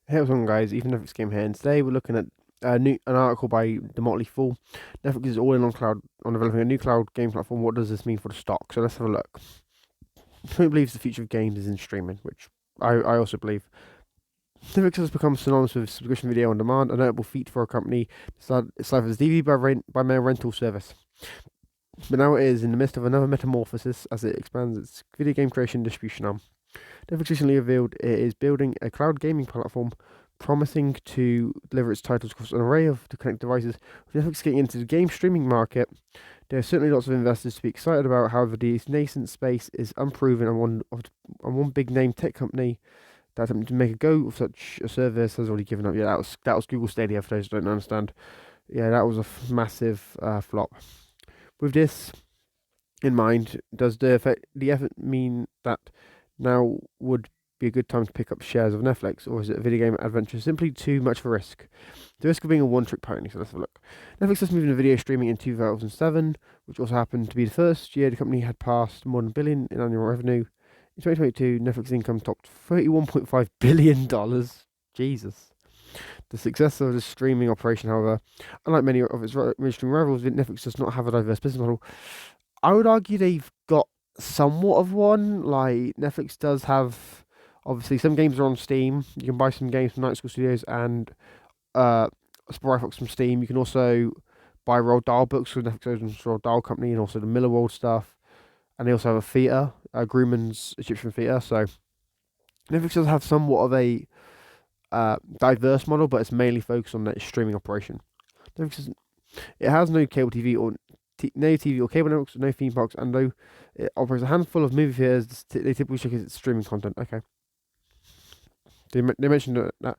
Hey, what's on, guys? Even Netflix Game here, and today we're looking at an article by The Motley Fool. Netflix is all in on cloud on developing a new cloud game platform. What does this mean for the stock? So let's have a look. Who believes the future of games is in streaming, which I also believe. Netflix has become synonymous with subscription video on demand, a notable feat for a company. It's like as DVD by mail rental service. But now it is in the midst of another metamorphosis as it expands its video game creation and distribution arm. Netflix recently revealed it is building a cloud gaming platform promising to deliver its titles across an array of connected devices. With Netflix getting into the game streaming market, there are certainly lots of investors to be excited about. However, the nascent space is unproven, and one big name tech company that attempted to make a go of such a service has already given up. Yeah, that was Google Stadia. For those who don't understand, yeah, that was a massive flop. With this in mind, does the effort mean that now would be a good time to pick up shares of Netflix, or is it a video game adventure simply too much of a risk? The risk of being a one-trick pony. So let's have a look. Netflix has moved into video streaming in 2007, which also happened to be the first year the company had passed more than $1 billion in annual revenue. In 2022, Netflix income topped $31.5 billion. Jesus. The success of the streaming operation, however, unlike many of its mainstream rivals, Netflix does not have a diverse business model. I would argue they've got somewhat of one. Like Netflix does have, obviously, some games are on Steam. You can buy some games from Night School Studios and uh, Spy Fox from Steam. You can also buy Roald Dahl books from Netflix owns Roald Dahl Company, and also the Millerworld stuff. And they also have a theatre, Grumman's Egyptian Theatre. So Netflix does have somewhat of a diverse model, but it's mainly focused on the streaming operation. Netflix it has no cable TV or no TV or cable networks, no theme parks, and no. It operates a handful of movie theaters. They typically showcase its streaming content. Okay, they mentioned that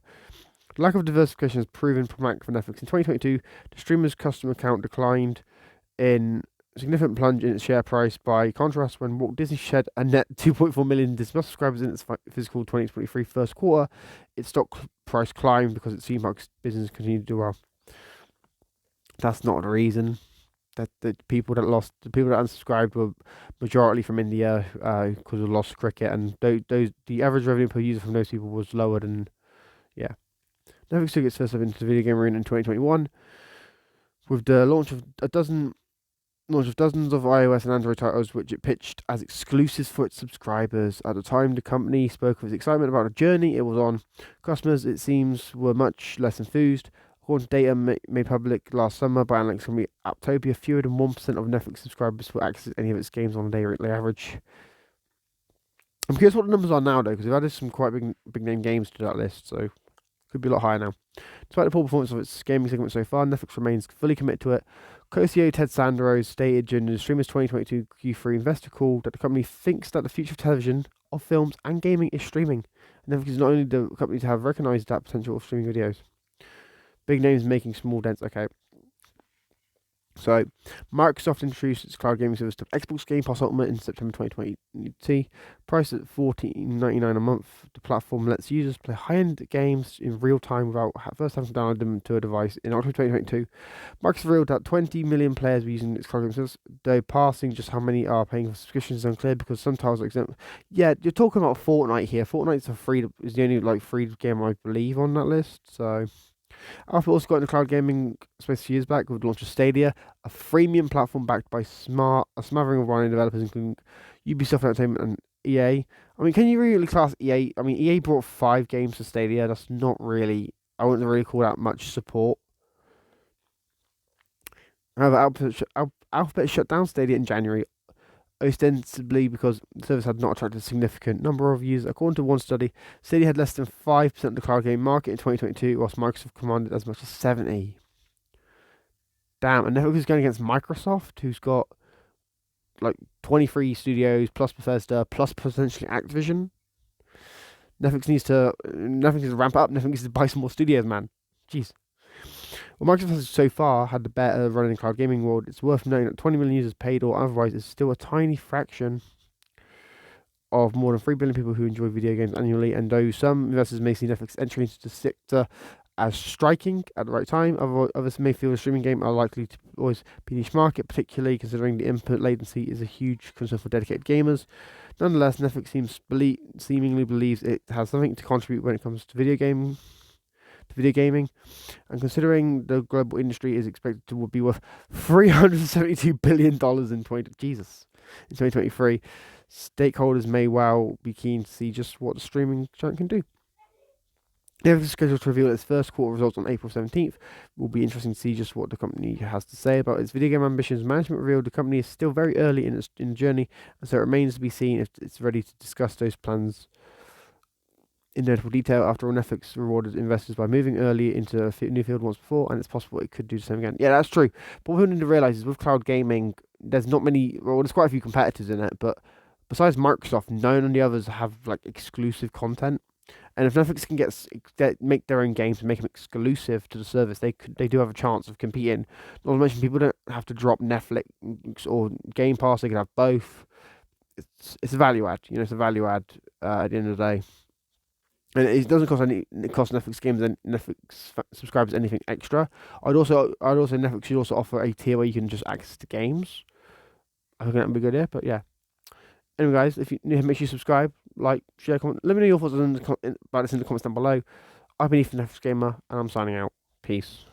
lack of diversification has proven problematic for Netflix. In 2022, the streamer's customer count declined in a significant plunge in its share price. By contrast, when Walt Disney shed a net 2.4 million Disney subscribers in its fiscal 2023 first quarter, its stock price climbed because its theme parks business continued to do well. That's not the reason. That the people that unsubscribed were majority from India because of lost cricket, and the average revenue per user from those people was lower than yeah. Netflix took its first step into the video game arena in 2021 with the launch of dozens of iOS and Android titles, which it pitched as exclusives for its subscribers. At the time, the company spoke of its excitement about the journey it was on. Customers, it seems, were much less enthused. According to data made public last summer by analytics company Apptopia, fewer than 1% of Netflix subscribers will access any of its games on a daily average. I'm curious what the numbers are now, though, because they've added some quite big name games to that list, so could be a lot higher now. Despite the poor performance of its gaming segment so far, Netflix remains fully committed to it. Co-CEO Ted Sarandos stated during the streamer's 2022 Q3 investor call that the company thinks that the future of television, of films, and gaming is streaming. And Netflix is not only the company to have recognized that potential of streaming videos. Big names making small dents. Okay. So, Microsoft introduced its cloud gaming service to Xbox Game Pass Ultimate in September 2020. Priced at $14.99 a month, the platform lets users play high-end games in real time without first having to download them to a device. In October 2022, Microsoft revealed that 20 million players were using its cloud gaming service, though passing just how many are paying for subscriptions is unclear because some titles are exempt. Yeah, you're talking about Fortnite here. Fortnite's is the only free game I believe on that list, so. Alpha also got into cloud gaming space a few years back with the launch of Stadia, a freemium platform backed by a smattering of running developers, including Ubisoft Entertainment and EA. I mean, can you really class EA? I mean, EA brought 5 games to Stadia. That's not really, I wouldn't really call that much support. However, Alphabet shut down Stadia in January, ostensibly because the service had not attracted a significant number of users. According to one study, Stadia had less than 5% of the cloud game market in 2022, whilst Microsoft commanded as much as 70. Damn, and Netflix is going against Microsoft, who's got like 23 studios plus Bethesda plus potentially Activision. Netflix needs to ramp up. Netflix needs to buy some more studios, man. Jeez. Well, Microsoft has so far had the better running in the cloud gaming world. It's worth noting that 20 million users paid or otherwise is still a tiny fraction of more than 3 billion people who enjoy video games annually. And though some investors may see Netflix entry into the sector as striking at the right time. Others may feel the streaming game are likely to always be a niche market, particularly considering the input latency is a huge concern for dedicated gamers. Nonetheless, Netflix seemingly believes it has something to contribute when it comes to video gaming, and considering the global industry is expected to be worth $372 billion in 2023, stakeholders may well be keen to see just what the streaming giant can do. Netflix is scheduled to reveal its first quarter results on April 17th. It will be interesting to see just what the company has to say about its video game ambitions. Management revealed the company is still very early in its journey, and so it remains to be seen if it's ready to discuss those plans in notable detail. After all, Netflix rewarded investors by moving early into a new field once before, and it's possible it could do the same again. Yeah, that's true. But what we need to realize is with cloud gaming, there's not many, well, there's quite a few competitors in it, but besides Microsoft, none of the others have like exclusive content. And if Netflix can make their own games and make them exclusive to the service, they do have a chance of competing. Not to mention, people don't have to drop Netflix or Game Pass; they can have both. It's a value add, it's a value add at the end of the day. And it doesn't cost Netflix games and Netflix subscribers anything extra. I'd also Netflix should also offer a tier where you can just access the games. I think that would be a good idea. But yeah. Anyway, guys, if you make sure you subscribe, like, share, comment. Let me know your thoughts about this in the comments down below. I've been Ethan Netflix Gamer, and I'm signing out. Peace.